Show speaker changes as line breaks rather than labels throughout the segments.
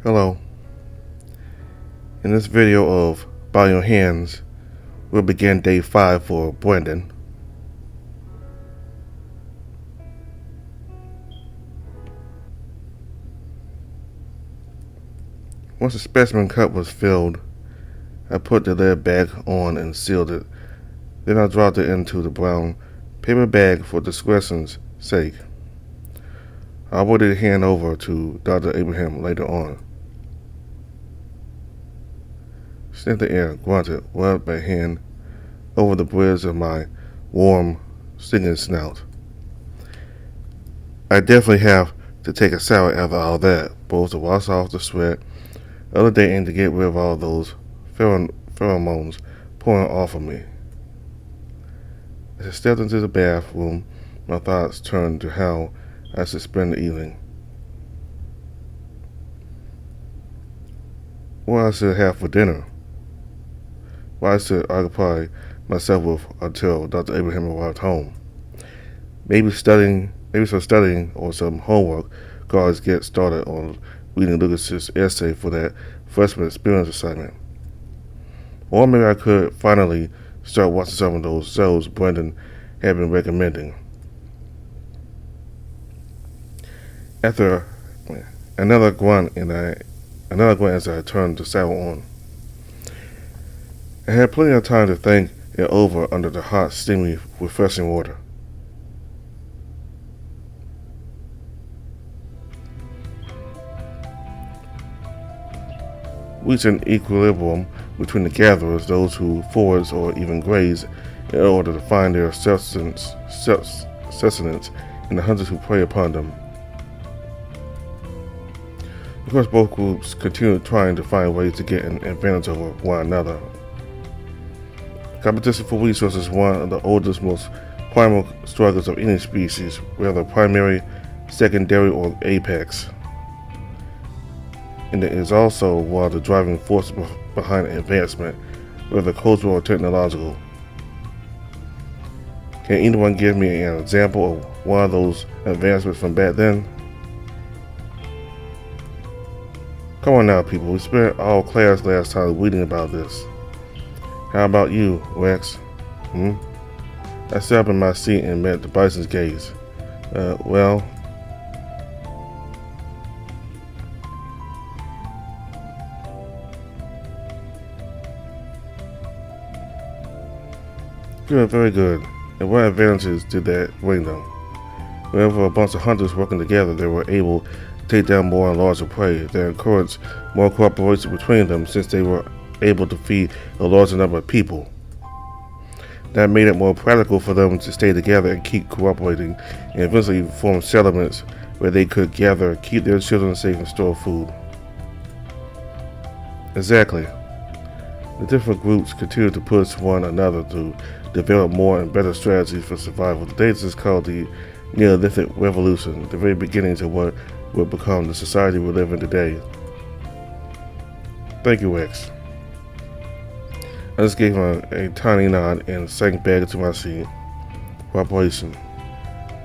Hello. In this video of Bow Your Hands, we'll begin day 5 for Brendan. Once the specimen cup was filled, I put the lid back on and sealed it. Then I dropped it into the brown paper bag for discretion's sake. I will hand over to Dr. Abraham later on. Sniffed the air, grunted, rubbed my hand over the bridge of my warm, stinging snout. I definitely have to take a shower after all that, both to wash off the sweat of the day and to get rid of all those pheromones pouring off of me. As I stepped into the bathroom, my thoughts turned to how I should spend the evening. What I should have for dinner. What I should occupy myself with until Dr. Abraham arrived home. Maybe some studying or some homework, cause get started on reading Lucas's essay for that freshman experience assignment. Or maybe I could finally start watching some of those shows Brendan had been recommending. After another grunt as I turned the shower on. I had plenty of time to think it over under the hot, steamy, refreshing water. Reaching equilibrium between the gatherers, those who forage or even graze in order to find their sustenance, and the hunters who prey upon them. Of course, both groups continued trying to find ways to get an advantage over one another. Competition for resources is one of the oldest, most primal struggles of any species, whether primary, secondary, or apex. And it is also one of the driving forces behind advancement, whether cultural or technological. Can anyone give me an example of one of those advancements from back then? Come on now, people. We spent all class last time reading about this. How about you, Rex? I sat up in my seat and met the bison's gaze. Well... Good, very good. And what advantages did that bring them? Whenever a bunch of hunters working together, they were able to take down more and larger prey. They encouraged more cooperation between them since they were able to feed a larger number of people. That made it more practical for them to stay together and keep cooperating, and eventually form settlements where they could gather, keep their children safe, and store food. Exactly. The different groups continued to push one another to develop more and better strategies for survival. The date is called the Neolithic Revolution, the very beginnings of what would become the society we live in today. Thank you, Rex. I just gave him a tiny nod and sank back into my seat. Cooperation.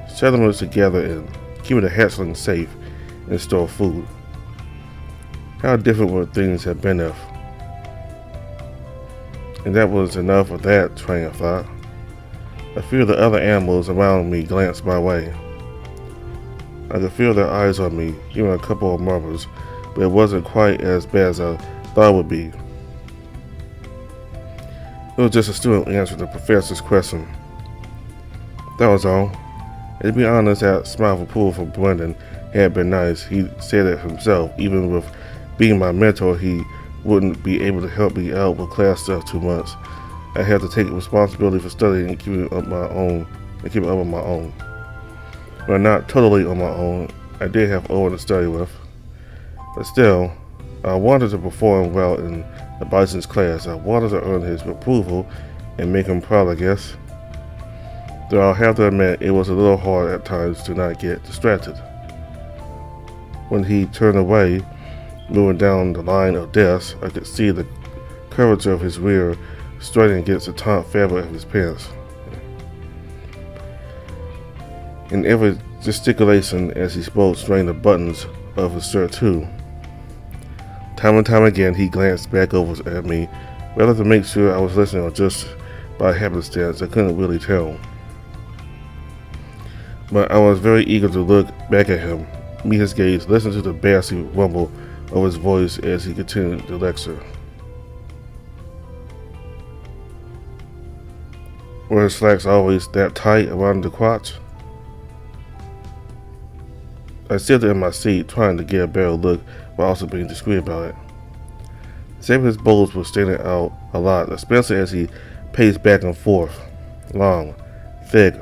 Settlements together and keeping the hatchling safe and store food. How different would things have been if? And that was enough of that train of thought. A few of the other animals around me glanced my way. I could feel their eyes on me, even a couple of murmurs, but it wasn't quite as bad as I thought it would be. It was just a student answering the professor's question. That was all. And to be honest, that smile of approval from Brendan had been nice. He said it himself. Even with being my mentor, he wouldn't be able to help me out with class stuff too much. I had to take responsibility for studying and keeping up on my own. But not totally on my own. I did have Owen to study with. But still, I wanted to perform well in the bison's class. I wanted to earn his approval and make him proud, I guess. Though I'll have to admit it was a little hard at times to not get distracted. When he turned away, moving down the line of desks, I could see the curvature of his rear straining against the taut fabric of his pants. In every gesticulation as he spoke, strained the buttons of his shirt too. Time and time again, he glanced back over at me, whether to make sure I was listening or just by happenstance. I couldn't really tell. But I was very eager to look back at him, meet his gaze, listen to the bassy rumble of his voice as he continued to lecture. Were his slacks always that tight around the crotch? I sat in my seat, trying to get a better look while also being discreet about it. Some of his bowls were standing out a lot, especially as he paced back and forth, long, thick,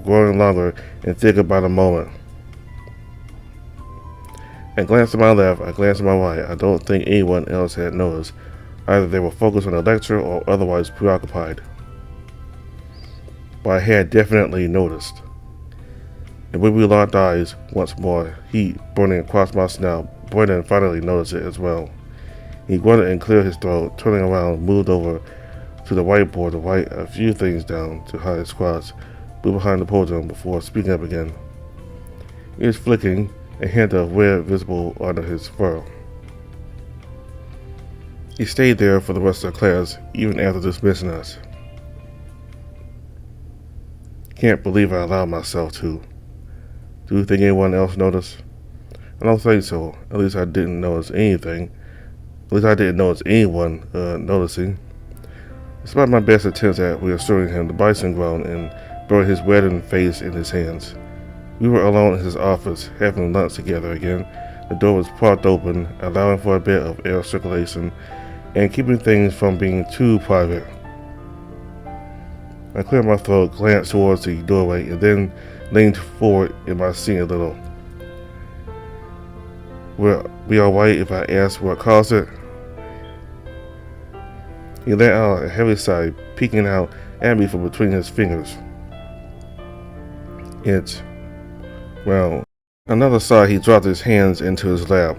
growing longer and thicker by the moment. I glanced to my left, I glanced to my right. I don't think anyone else had noticed. Either they were focused on the lecture or otherwise preoccupied. But I had definitely noticed. And when we locked eyes once more, heat burning across my snout, Brendan finally noticed it as well. He grunted and cleared his throat, turning around, moved over to the whiteboard to write a few things down to hide his squats, moved behind the podium before speaking up again. He was flicking, a hint of red visible under his fur. He stayed there for the rest of the class, even after dismissing us. Can't believe I allowed myself to. Do you think anyone else noticed? I don't think so. At least I didn't notice anything. At least I didn't notice anyone noticing. Despite my best attempts at reassuring him, the bison groaned and buried his reddened face in his hands. We were alone in his office, having lunch together again. The door was propped open, allowing for a bit of air circulation and keeping things from being too private. I cleared my throat, glanced towards the doorway, and then leaned forward in my seat a little. Will it be alright if I ask what caused it? He let out a heavy sigh, peeking out at me from between his fingers. Well, another sigh. He dropped his hands into his lap,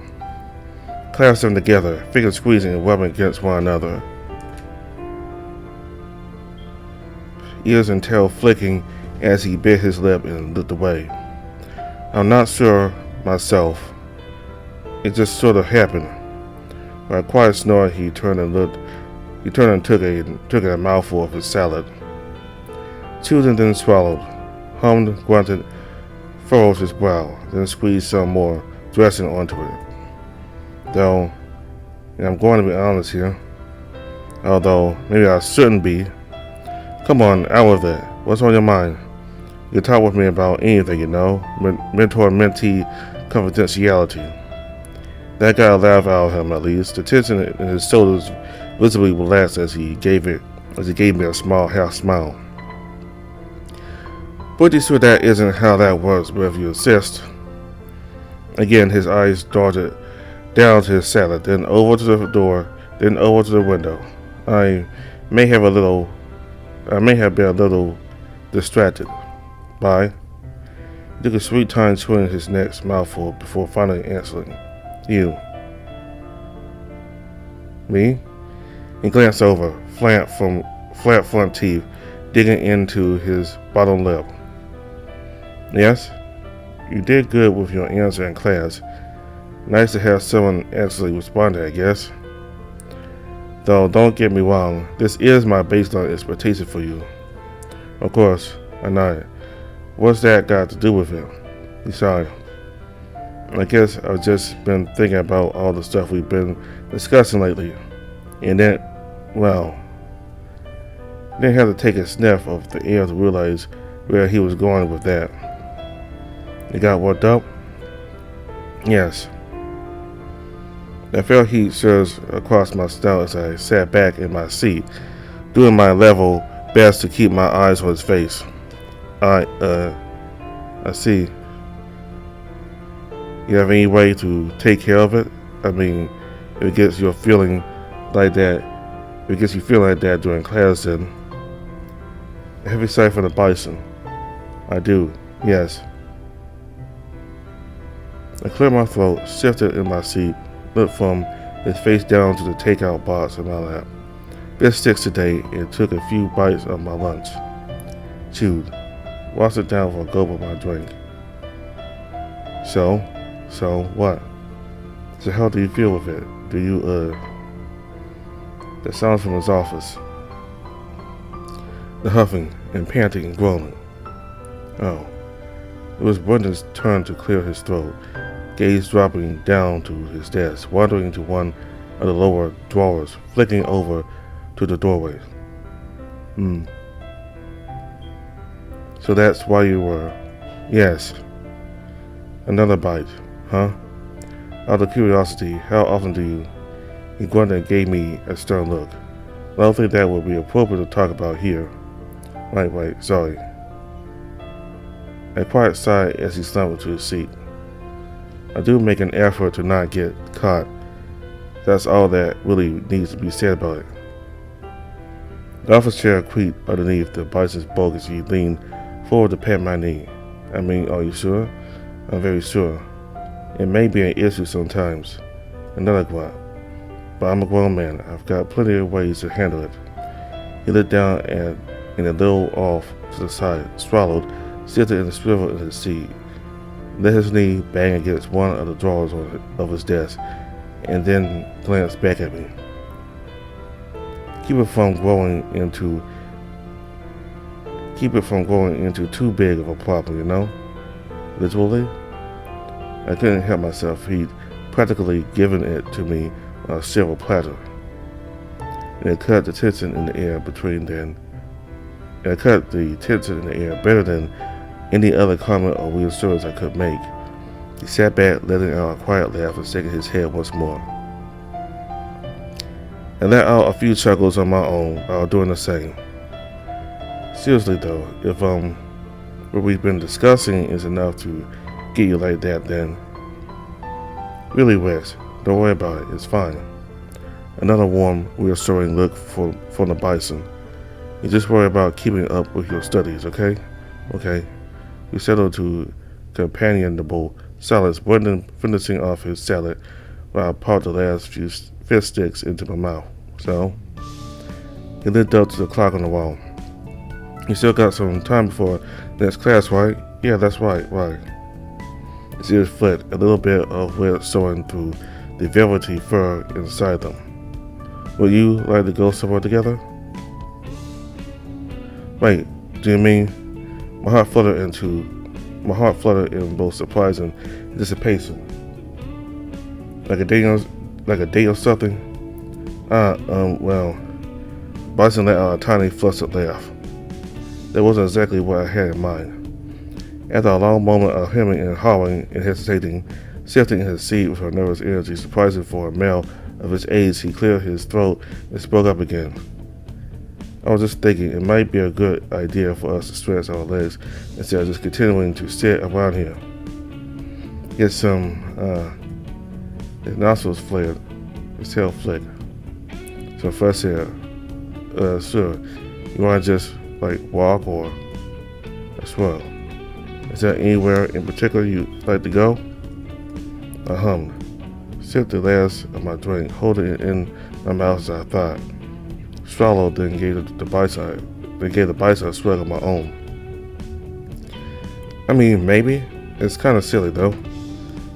clasped them together, fingers squeezing and rubbing against one another, ears and tail flicking as he bit his lip and looked away. I'm not sure myself. It just sort of happened. With a quiet snort, he turned and took a mouthful of his salad. Chewed and then swallowed, hummed, grunted, furrowed his brow, then squeezed some more dressing onto it. Though, and I'm going to be honest here, although maybe I shouldn't be. Come on, out with it. What's on your mind? You can talk with me about anything, you know. Mentor-mentee confidentiality. That got a laugh out of him, at least. The tension in his shoulders visibly relaxed as he gave me a small half smile. Pretty sure that isn't how that works, but if you insist. Again, his eyes darted down to his salad, then over to the door, then over to the window. I may have been a little distracted. By. He took a sweet time chewing his next mouthful before finally answering. You. Me? He glanced over, flat front teeth digging into his bottom lip. Yes? You did good with your answer in class. Nice to have someone actually respond, I guess. Though, don't get me wrong, this is my baseline expectation for you. Of course, I nodded. What's that got to do with it? He sighed. I guess I've just been thinking about all the stuff we've been discussing lately. And then, well, didn't have to take a sniff of the air to realize where he was going with that. You got worked up? Yes. I felt heat surge across my snout as I sat back in my seat, doing my level best to keep my eyes on his face. I see. You have any way to take care of it? I mean, if it gets you feeling like that, during class, then. A heavy sigh from the bison. I do, yes. I cleared my throat, shifted in my seat, looked from his face down to the takeout box in my lap. Bit sticks today, and took a few bites of my lunch. Chewed, washed it down for a gulp of my drink. So what? So how do you feel with it? Do you, The sounds from his office. The huffing and panting and groaning. Oh. It was Brendan's turn to clear his throat, gaze dropping down to his desk, wandering to one of the lower drawers, flicking over to the doorway. So that's why you were... Yes. Another bite, huh? Out of curiosity, how often do you... He grunted and gave me a stern look. I don't think that would be appropriate to talk about here. Right, sorry. A quiet sigh as he stumbled to his seat. I do make an effort to not get caught. That's all that really needs to be said about it. The office chair creaked underneath the bison's bulk as he leaned forward to pat my knee. I mean, are you sure? I'm very sure. It may be an issue sometimes. Another grunt. But I'm a grown man. I've got plenty of ways to handle it. He looked down and a little off to the side, swallowed, tilted and swiveled in his seat, let his knee bang against one of the drawers of his desk, and then glanced back at me. Keep it from growing into too big of a problem, you know? Literally. I couldn't help myself. He'd practically given it to me on a silver platter. And it cut the tension in the air better than any other comment or reassurance I could make. He sat back, letting out a quiet laugh and shaking his head once more. And let out a few chuckles on my own while doing the same. Seriously though, if what we've been discussing is enough to get you like that, then really, Wes, don't worry about it, it's fine. Another warm, reassuring look from the bison. You just worry about keeping up with your studies, okay? Okay. We settled to companionable silence, Brendan finishing off his salad while I popped the last few fish sticks into my mouth. So, he looked up to the clock on the wall. You still got some time before next class, right? Yeah, that's right. His ears flit, a little bit of wet showing through the velvety fur inside them. Would you like to go somewhere together? Wait, do you mean? My heart fluttered in both surprise and anticipation. Like a date or something? Well, Bison let out a tiny flustered laugh. That wasn't exactly what I had in mind. After a long moment of hemming and hawing and hesitating, shifting in his seat with her nervous energy surprising for a male of his age, he cleared his throat and spoke up again. I was just thinking it might be a good idea for us to stretch our legs instead of just continuing to sit around here. Get some, his nostrils flared, his tail flicked. So fresh air. Sure. You want to just, walk or a swirl? Is there anywhere in particular you'd like to go? I hummed. Sipped the last of my drink, holding it in my mouth as I thought. Swallowed, then gave the bison a swig of my own. I mean, maybe. It's kind of silly, though.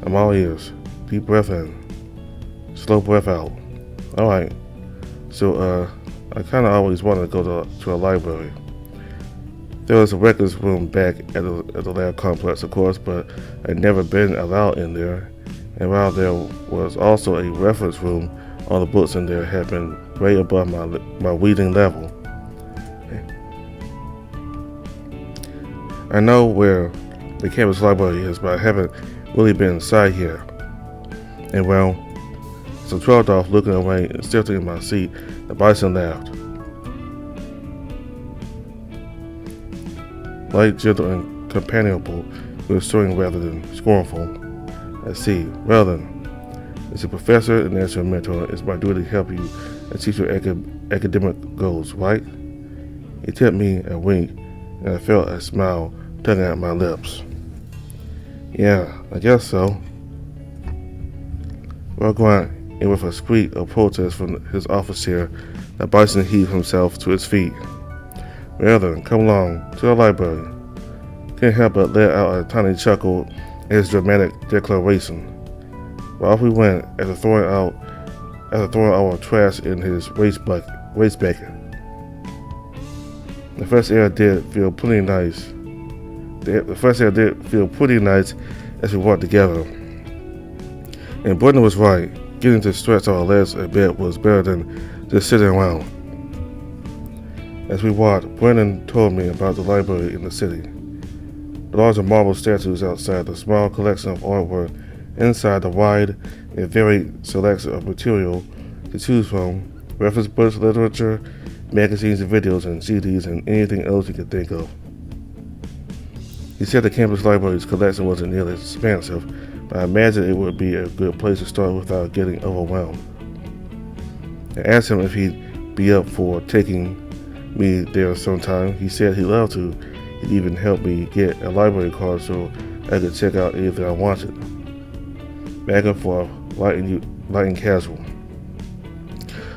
I'm all ears. Deep breath in. Slow breath out. Alright. So, I kind of always wanted to go to a library. There was a records room back at the lab complex, of course, but I'd never been allowed in there. And while there was also a reference room, all the books in there had been way above my reading level. I know where the campus library is, but I haven't really been inside here. And well, so trailed off, looking away and tilting in my seat, the bison laughed. Light, gentle, and companionable, reassuring rather than scornful. I see. Well then, as a professor and as your mentor, it's my duty to help you achieve your academic goals, right? He tipped me a wink, and I felt a smile tugging at my lips. Yeah, I guess so. Well, grunt, and with a squeak of protest from his office chair, the bison heaved himself to his feet. Well then, come along to the library. Can't help but let out a tiny chuckle at his dramatic declaration. but off we went after throwing our trash in his waste bucket. The first air did feel pretty nice. As we walked together. And Brendan was right. Getting to stretch our legs a bit was better than just sitting around. As we walked, Brendan told me about the library in the city. The large marble statues outside, the small collection of artwork inside, the wide and varied selection of material to choose from, reference books, literature, magazines and videos and CDs and anything else you could think of. He said the campus library's collection wasn't nearly as expansive, but I imagined it would be a good place to start without getting overwhelmed. I asked him if he'd be up for taking me there sometime. He said he'd love to. He'd even help me get a library card so I could check out anything I wanted. Back and forth, light and casual.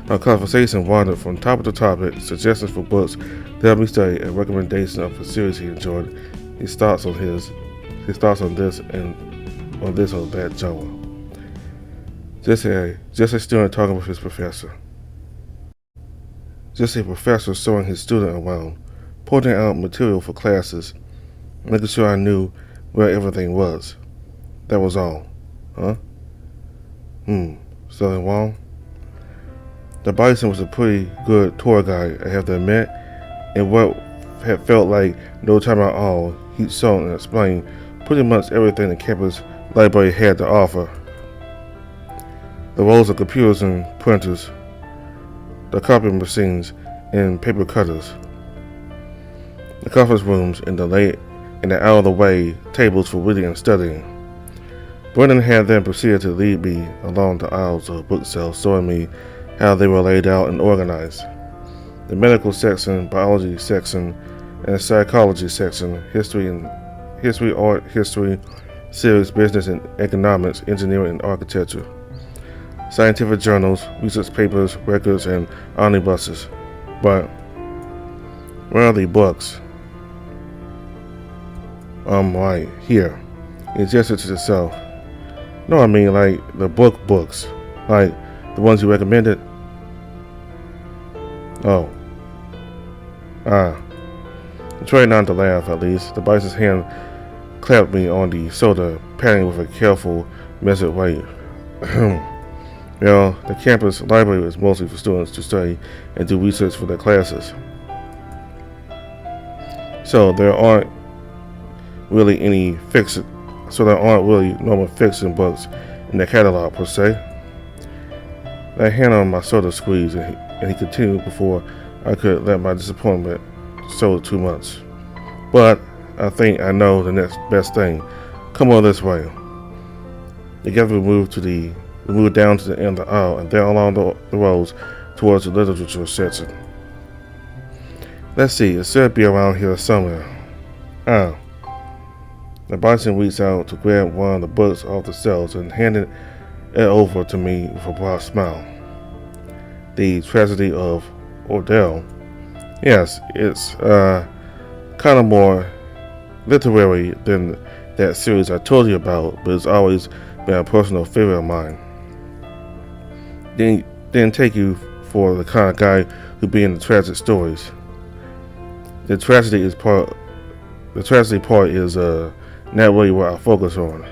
Our conversation wandered from topic to topic, suggestions for books to help me study, and recommendation of a series he enjoyed. His thoughts on this and on this or that genre. Just a student talking with his professor. Just a professor showing his student around, pointing out material for classes, making sure I knew where everything was. That was all. Huh? Something wrong? The Bison was a pretty good tour guide, I have to admit, and what had felt like no time at all, he saw and explained pretty much everything the campus library had to offer. The rows of computers and printers, the copy machines and paper cutters, the conference rooms and the out-of-the-way tables for reading and studying. Brendan had then proceeded to lead me along the aisles of bookshelves, showing me how they were laid out and organized. The medical section, biology section, and psychology section, history, art, history, civics, business and economics, engineering and architecture, scientific journals, research papers, records, and omnibuses. But where are the books? Right here. He gestured to himself. No, I mean like the books. Like the ones you recommended. Oh. I tried not to laugh, at least. The Bison's hand clapped me on the shoulder, patting with a careful, measured weight. Well, the campus library is mostly for students to study and do research for their classes. So there aren't really normal fiction books in the catalog per se. That hand on my shoulder squeezed, and he continued before I could let my disappointment show too much. But I think I know the next best thing. Come on this way. Together we moved down to the end of the aisle and then along the rows towards the literature section. Let's see, it should be around here somewhere. The Bison reached out to grab one of the books off the shelves and handed it over to me with a broad smile. The Tragedy of Ordell. Yes, it's kind of more literary than that series I told you about, but it's always been a personal favorite of mine. Didn't take you for the kind of guy who'd be in the tragic stories. The tragedy part is not really what I focus on.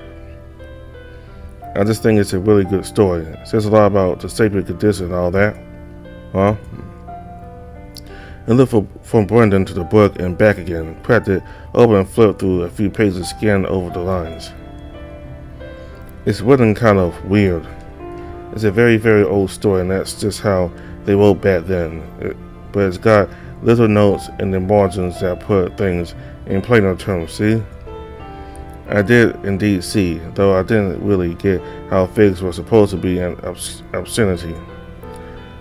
I just think it's a really good story. It says a lot about the sacred condition and all that. Huh? And looked from Brendan to the book and back again, cracked it open and flipped through a few pages, scanned over the lines. It's written kind of weird. It's a very, very old story, and that's just how they wrote back then. But it's got little notes in the margins that put things in plainer terms, see? I did indeed see, though I didn't really get how figs were supposed to be an obscenity.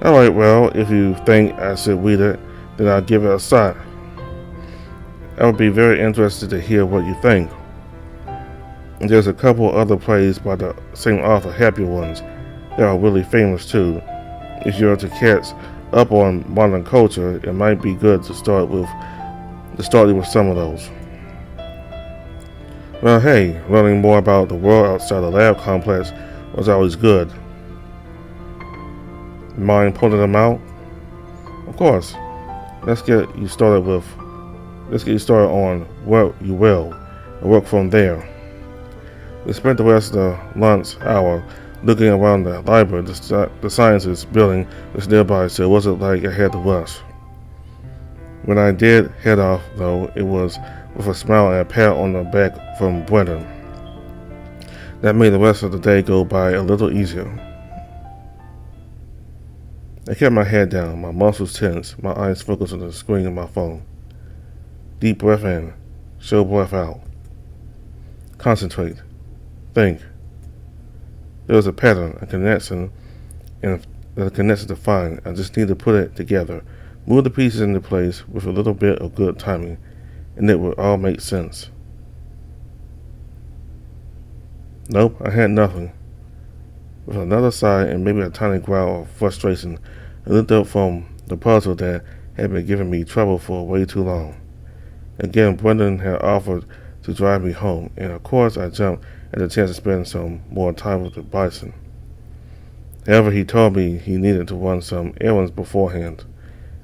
Alright, well, if you think I should read it, then I'll give it a shot. I would be very interested to hear what you think. And there's a couple other plays by the same author, happier ones, that are really famous too. If you're to catch up on modern culture, it might be good to start with some of those. Well, hey, learning more about the world outside the lab complex was always good. Mind pulling them out? Of course. Let's get you started on what you will and work from there. We spent the rest of the lunch hour looking around the library. The sciences building was nearby, so it wasn't like I had to rush. When I did head off, though, it was with a smile and a pat on the back from Brendan. That made the rest of the day go by a little easier. I kept my head down, my muscles tense, my eyes focused on the screen of my phone. Deep breath in, slow breath out. Concentrate. Think. There was a pattern, a connection, and the connection to find. I just need to put it together, move the pieces into place with a little bit of good timing, and it would all make sense. Nope, I had nothing. With another sigh and maybe a tiny growl of frustration, I looked up from the puzzle that had been giving me trouble for way too long. Again, Brendan had offered to drive me home, and of course I jumped at the chance to spend some more time with the bison. However, he told me he needed to run some errands beforehand,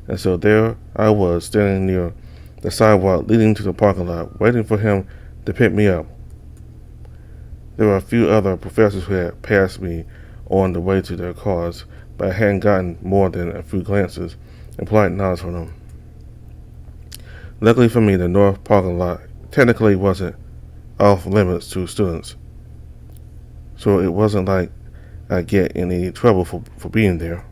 and so there I was, standing near the sidewalk leading to the parking lot, waiting for him to pick me up. There were a few other professors who had passed me on the way to their cars, but I hadn't gotten more than a few glances and polite nods from them. Luckily for me, the north parking lot technically wasn't off limits to students, so it wasn't like I'd get in any trouble for being there.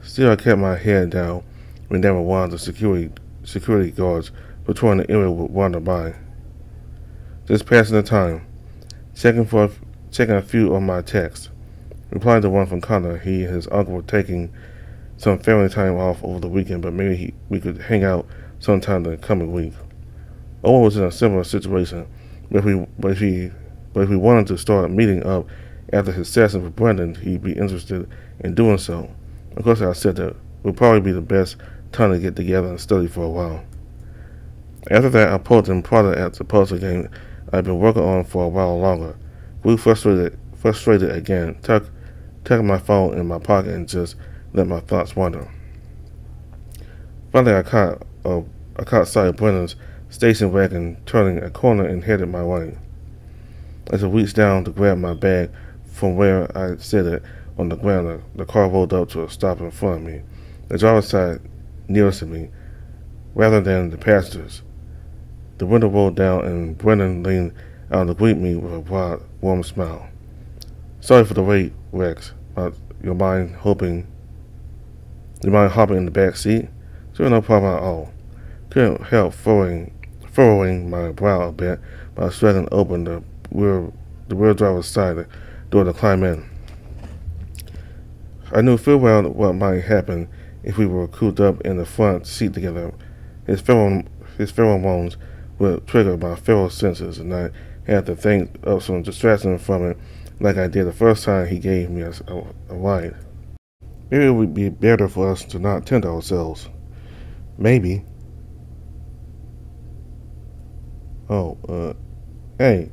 Still, I kept my head down whenever one of the security guards patrolling the area would wander by. Just passing the time, checking a few of my texts, replying to one from Connor. He and his uncle were taking some family time off over the weekend, but maybe we could hang out sometime the coming week. Owen was in a similar situation, but if we wanted to start meeting up after his session with Brendan, he'd be interested in doing so. Of course, I said that would probably be the best time to get together and study for a while. After that, I pulled in product at the puzzle game I'd been working on for a while longer. Grew frustrated again, tucked my phone in my pocket and just let my thoughts wander. Finally, I caught sight of Brendan's station wagon turning a corner and headed my way. As I reached down to grab my bag from where I set it on the ground, the car rolled up to a stop in front of me. The driver's side nearest to me, rather than the passenger's. The window rolled down and Brendan leaned out to greet me with a broad, warm smile. Sorry for the wait, Rex. You mind hopping in the back seat? Sure, no problem at all. Couldn't help furrowing my brow a bit by struggling to open the rear driver's side door to climb in. I knew full well what might happen if we were cooped up in the front seat together. His pheromones would trigger my feral senses, and I had to think of some distraction from it like I did the first time he gave me a ride. Maybe it would be better for us to not tempt ourselves. Maybe. Hey.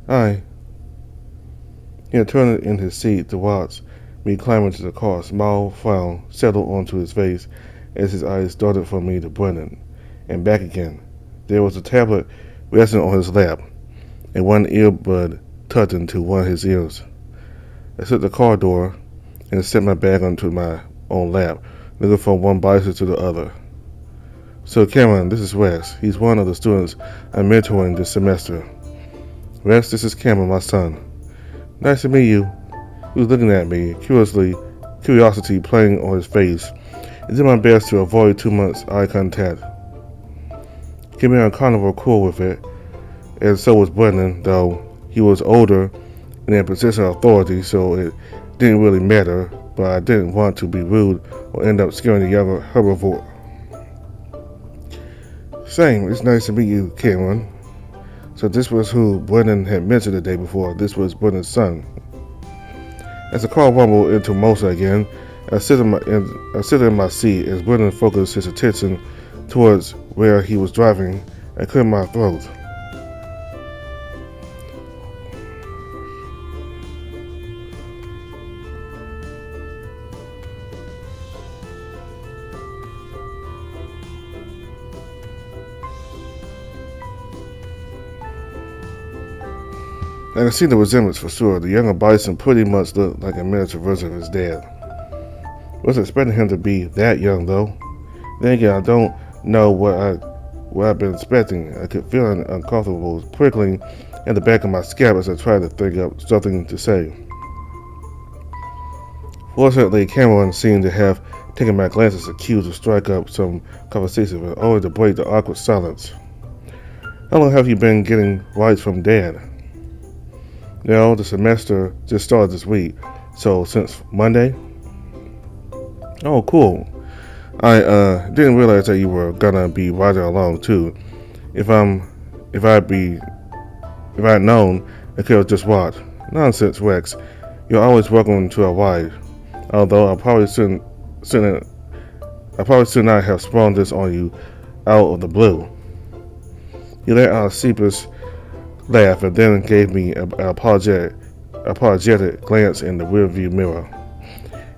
Hi. He had turned in his seat to watch me climb into the car. A small frown settled onto his face as his eyes darted from me to Brendan and back again. There was a tablet resting on his lap, and one earbud tucked into one of his ears. I shut the car door and set my bag onto my own lap, looking from one bicycle to the other. So Cameron, this is Rex. He's one of the students I'm mentoring this semester. Rex, this is Cameron, my son. Nice to meet you. He was looking at me, curiosity playing on his face. I did my best to avoid too much eye contact. Cameron and Connor were cool with it, and so was Brendan, though he was older and in a position of authority, so it didn't really matter, but I didn't want to be rude or end up scaring the younger herbivore. Same, it's nice to meet you, Cameron. So this was who Brendan had mentioned the day before. This was Brendan's son. As the car rumbled into motion again, I sit in my seat as Brendan focused his attention towards where he was driving. I cleared my throat. I can see the resemblance for sure. The younger Bison pretty much looked like a miniature version of his dad. Wasn't expecting him to be that young though. Then again, I don't know what I've been expecting. I could feel an uncomfortable prickling in the back of my scalp as I tried to think up something to say. Fortunately, Cameron seemed to have taken my glances as a cue to strike up some conversation, but only to break the awkward silence. How long have you been getting rides from Dad? The semester just started this week, so since Monday? Oh, cool. I didn't realize that you were gonna be riding along too. If I'd known, I could have just walked. Nonsense, Rex. You're always welcome to a ride. Although I probably should not have sprung this on you out of the blue. He let out a sheepish laugh and then gave me an apologetic glance in the rearview mirror.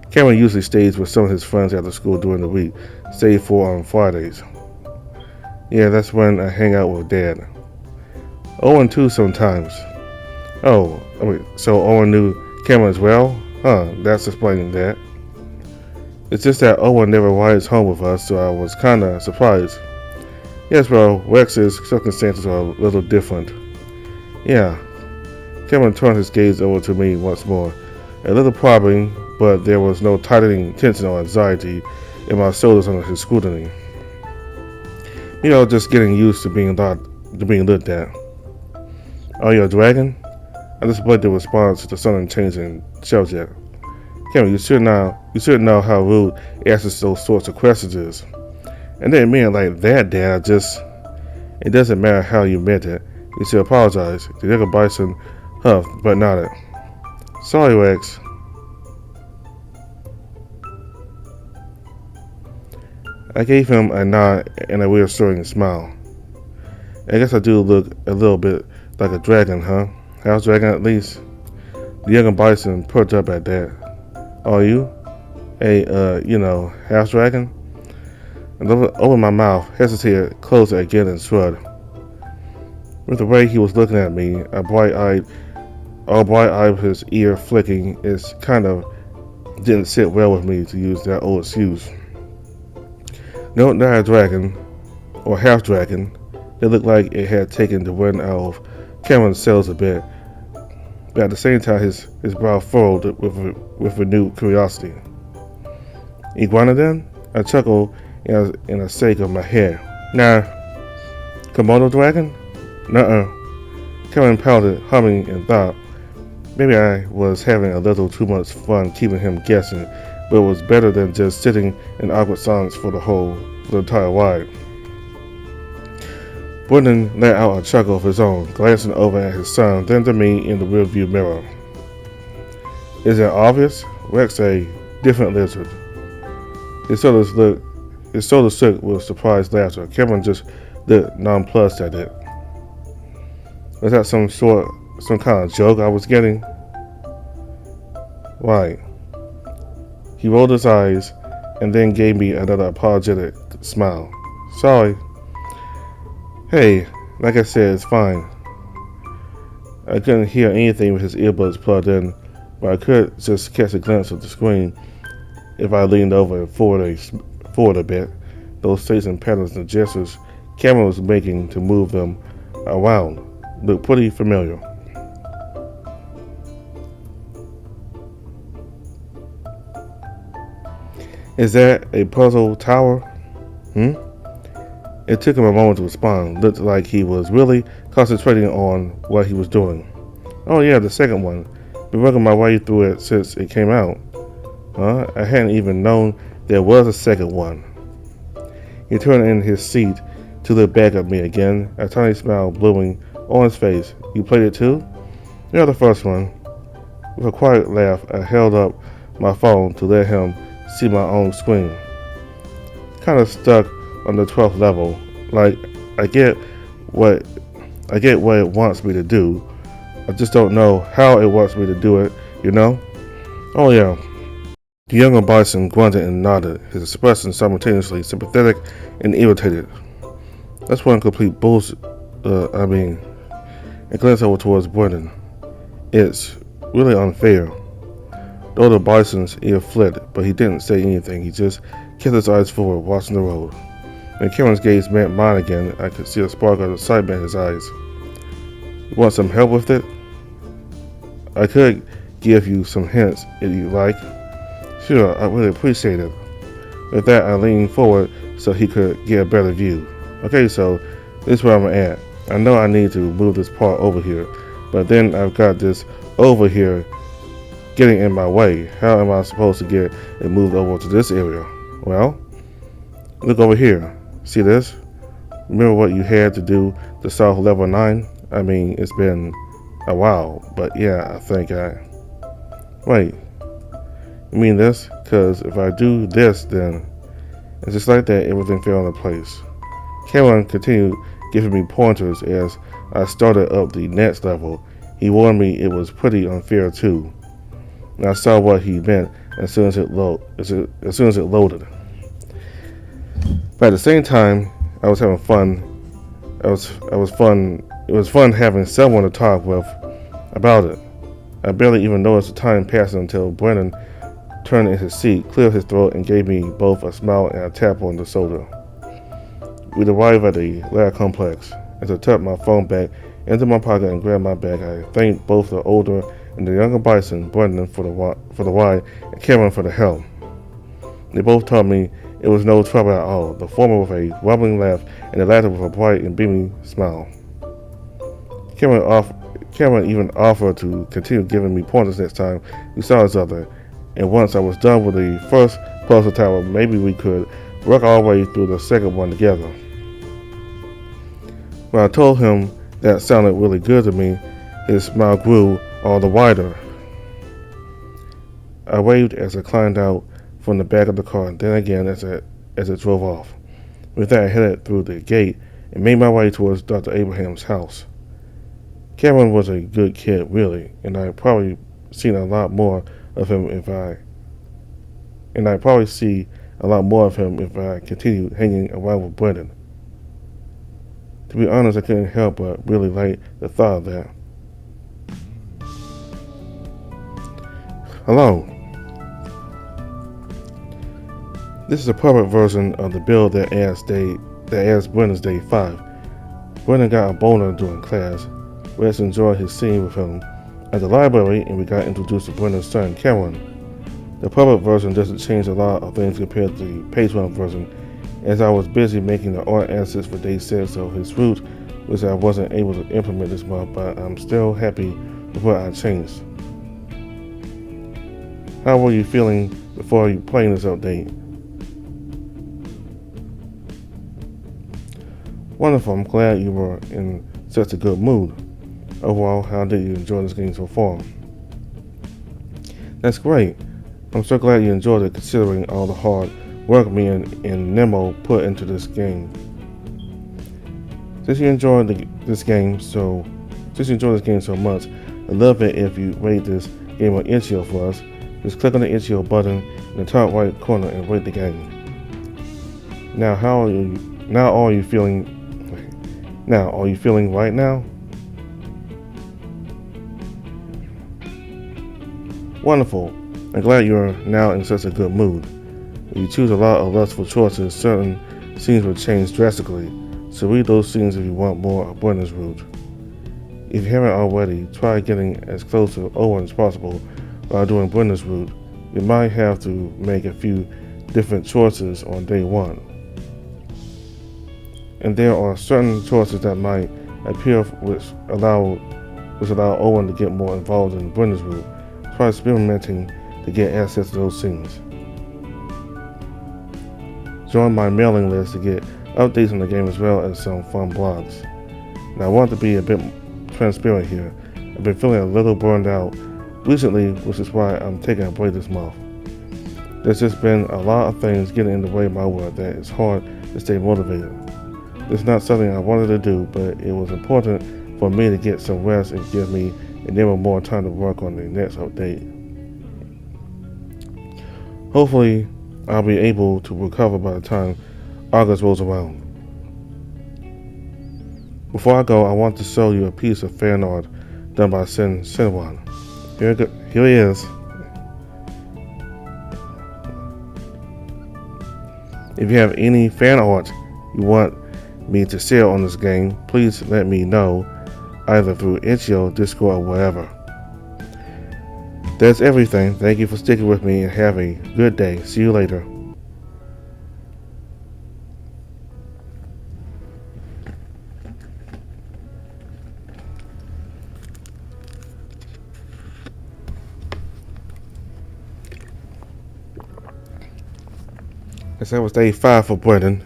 Cameron usually stays with some of his friends after school during the week, save for on Fridays. Yeah, that's when I hang out with Dad. Owen too sometimes. Oh, so Owen knew Cameron as well? Huh, that's explaining that. It's just that Owen never rides home with us, so I was kinda surprised. Yes, well, Rex's circumstances are a little different. Yeah. Cameron turned his gaze over to me once more. A little probing, but there was no tightening tension or anxiety in my shoulders under his scrutiny. Just getting used to being looked at. Are you a dragon? I displayed the response to the sudden change in subject. Cameron, you should know how rude asking those sorts of questions is. And didn't mean it like that, Dad. It doesn't matter how you meant it. You should apologize. The younger Bison huffed, but nodded. Sorry, Rex. I gave him a nod and a reassuring smile. I guess I do look a little bit like a dragon, huh? House dragon at least. The younger Bison perked up at that. Are you? House dragon? I opened my mouth, hesitated, closed it again, and shrugged. With the way he was looking at me, all bright-eyed with his ear flicking, it kind of didn't sit well with me to use that old excuse. No, not a dragon, or half dragon. It looked like it had taken the wind out of Cameron's sails a bit, but at the same time his brow furrowed with renewed curiosity. Iguana then? I chuckled in a shake of my head. Nah. Komodo dragon? Nuh-uh. Cameron pouted, humming, and thought. Maybe I was having a little too much fun keeping him guessing, but it was better than just sitting in awkward silence for the entire ride. Brendan let out a chuckle of his own, glancing over at his son, then to me in the rearview mirror. Is it obvious? Rex a different lizard. His shoulders shook with surprised laughter. Cameron just looked nonplussed at it. Was that some kind of joke I was getting? Right. He rolled his eyes and then gave me another apologetic smile. Sorry. Hey, like I said, it's fine. I couldn't hear anything with his earbuds plugged in, but I could just catch a glimpse of the screen if I leaned over and forward a bit. Those shapes and patterns and gestures Cameron was making to move them around looked pretty familiar. Is that a puzzle tower? It took him a moment to respond. Looked like he was really concentrating on what he was doing. Oh yeah, the second one. Been working my way through it since it came out. I hadn't even known there was a second one. He turned in his seat to look back at me again, a tiny smile blooming on his face. You played it too? Yeah, the first one. With a quiet laugh, I held up my phone to let him see my own screen. Kind of stuck on the 12th level. Like, I get what it wants me to do. I just don't know how it wants me to do it, you know? Oh yeah. The younger Bison grunted and nodded, his expression simultaneously sympathetic and irritated. That's one complete bullshit. I glanced over towards Brendan. It's really unfair. The older Bison's ear flicked, but he didn't say anything. He just kept his eyes forward, watching the road. When Cameron's gaze met mine again, I could see a spark of excitement in his eyes. You want some help with it? I could give you some hints if you like. Sure, I really appreciate it. With that, I leaned forward so he could get a better view. Okay, so this is where I'm at. I know I need to move this part over here, but then I've got this over here getting in my way. How am I supposed to get it moved over to this area? Well, look over here. See this? Remember what you had to do to solve level 9? I mean, it's been a while, but yeah, I think Wait, you mean this? Because if I do this, then... And just like that, everything fell into place. Cameron continued giving me pointers as I started up the next level. He warned me it was pretty unfair too. And I saw what he meant as soon as it loaded. But at the same time, I was having fun. It was fun having someone to talk with about it. I barely even noticed the time passing until Brennan turned in his seat, cleared his throat, and gave me both a smile and a tap on the shoulder. We'd arrived at the lab complex. As I tucked my phone back into my pocket and grabbed my bag, I thanked both the older and the younger Bison, Brendan for the ride, and Cameron for the help. They both told me it was no trouble at all, the former with a wobbling laugh and the latter with a bright and beaming smile. Cameron even offered to continue giving me pointers next time we saw each other, and once I was done with the first puzzle tower, maybe we could work our way through the second one together. When I told him that sounded really good to me, his smile grew all the wider. I waved as I climbed out from the back of the car, then again as it drove off. With that, I headed through the gate and made my way towards Dr. Abraham's house. Cameron was a good kid, really, and I'd probably seen a lot more of him if I continued hanging around with Brendan. To be honest, I couldn't help but really like the thought of that. Hello. This is a public version of the build that adds Brendan's day 5. Brendan got a boner during class. Let's enjoy his scene with him at the library, and we got introduced to Brendan's son, Cameron. The public version doesn't change a lot of things compared to the Patreon version, as I was busy making the art assets for day 6 of his route, which I wasn't able to implement this month, but I'm still happy with what I changed. How were you feeling before you playing this update? Wonderful, I'm glad you were in such a good mood. Overall, how did you enjoy this game so far? That's great. I'm so glad you enjoyed it, considering all the hard work me and Nemo put into this game. Since you enjoyed this game so much, I'd love it if you rate this game on itch.io for us. Just click on the itch.io button in the top right corner and rate the game. Now, are you feeling right now? Wonderful. I'm glad you're now in such a good mood. If you choose a lot of lustful choices, certain scenes will change drastically, so read those scenes if you want more of Brendan's route. If you haven't already, try getting as close to Owen as possible while doing Brendan's route. You might have to make a few different choices on day 1. And there are certain choices that might appear which allow Owen to get more involved in Brendan's route. Try experimenting to get access to those scenes. Join my mailing list to get updates on the game as well as some fun blogs. Now I want to be a bit transparent here. I've been feeling a little burned out recently, which is why I'm taking a break this month. There's just been a lot of things getting in the way of my work that it's hard to stay motivated. It's not something I wanted to do, but it was important for me to get some rest and give me and Nemo more time to work on the next update. Hopefully, I'll be able to recover by the time August rolls around. Before I go, I want to show you a piece of fan art done by Sinwan. Here he is. If you have any fan art you want me to sell on this game, please let me know either through Itch.io, Discord, or wherever. That's everything. Thank you for sticking with me and have a good day. See you later. That was day 5 for Brendan.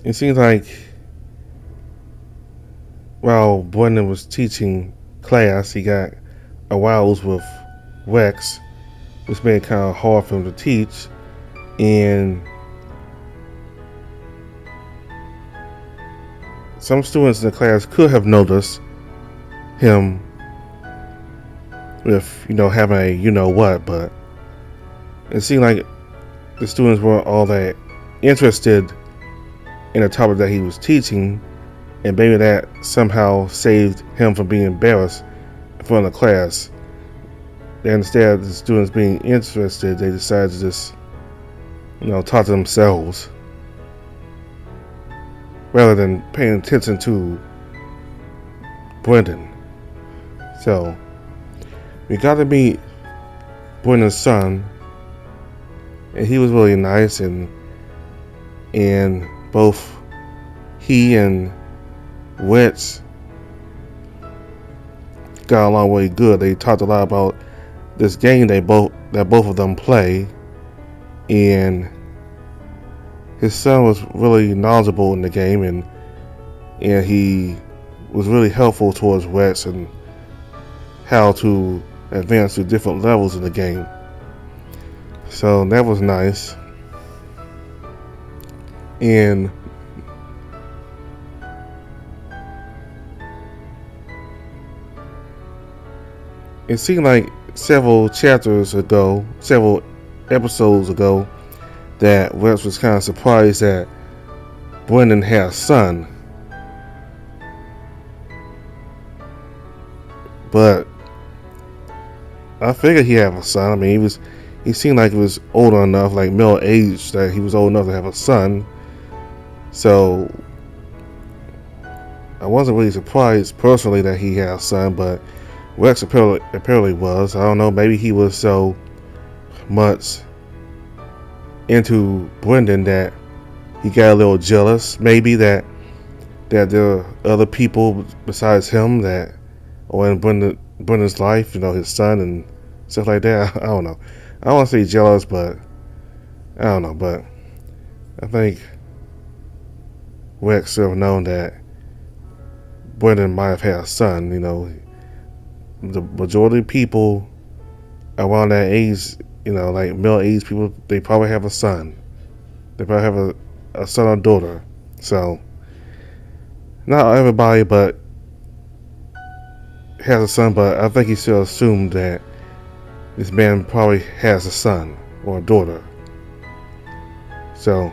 It seems like while Brendan was teaching class, he got aroused with Rex, which made it kind of hard for him to teach. And some students in the class could have noticed him with, having a but it seemed like the students weren't all that interested in the topic that he was teaching, and maybe that somehow saved him from being embarrassed in front of the class. And instead of the students being interested, they decided to just, talk to themselves rather than paying attention to Brendan. So we got to meet Brendan's son, and he was really nice, and both he and Rex got along really good. They talked a lot about this game that both of them play, and his son was really knowledgeable in the game, and he was really helpful towards Rex and how to advance to different levels in the game. So that was nice. And it seemed like several episodes ago, that Rex was kind of surprised that Brendan had a son. But I figured he had a son. I mean, he seemed like he was old enough, like middle age, that he was old enough to have a son. So I wasn't really surprised personally that he had a son, but Rex apparently was. I don't know, maybe he was so much into Brendan that he got a little jealous. Maybe that there are other people besides him that are in Brendan's life, his son and stuff like that. I don't know. I don't want to say jealous, but I don't know. But I think Rex should have known that Brendan might have had a son. The majority of people around that age, like middle-aged people, they probably have a son. They probably have a son or daughter. So not everybody, but has a son. But I think he still assumed that this man probably has a son or a daughter. So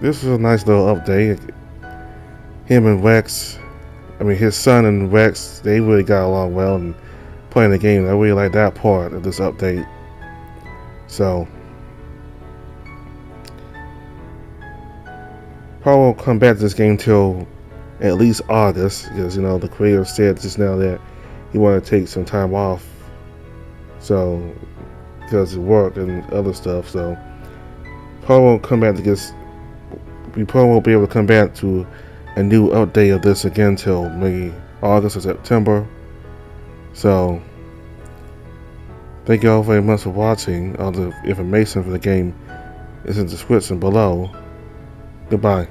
this was a nice little update. Him and Rex, his son and Rex, they really got along well and playing the game. I really like that part of this update. So probably won't come back to this game till at least August, because the creator said just now that he wanted to take some time off, so because of work and other stuff. So probably won't come back to this. We probably won't be able to come back to a new update of this again till maybe August or September. So thank you all very much for watching. All the information for the game is in the description below. Goodbye.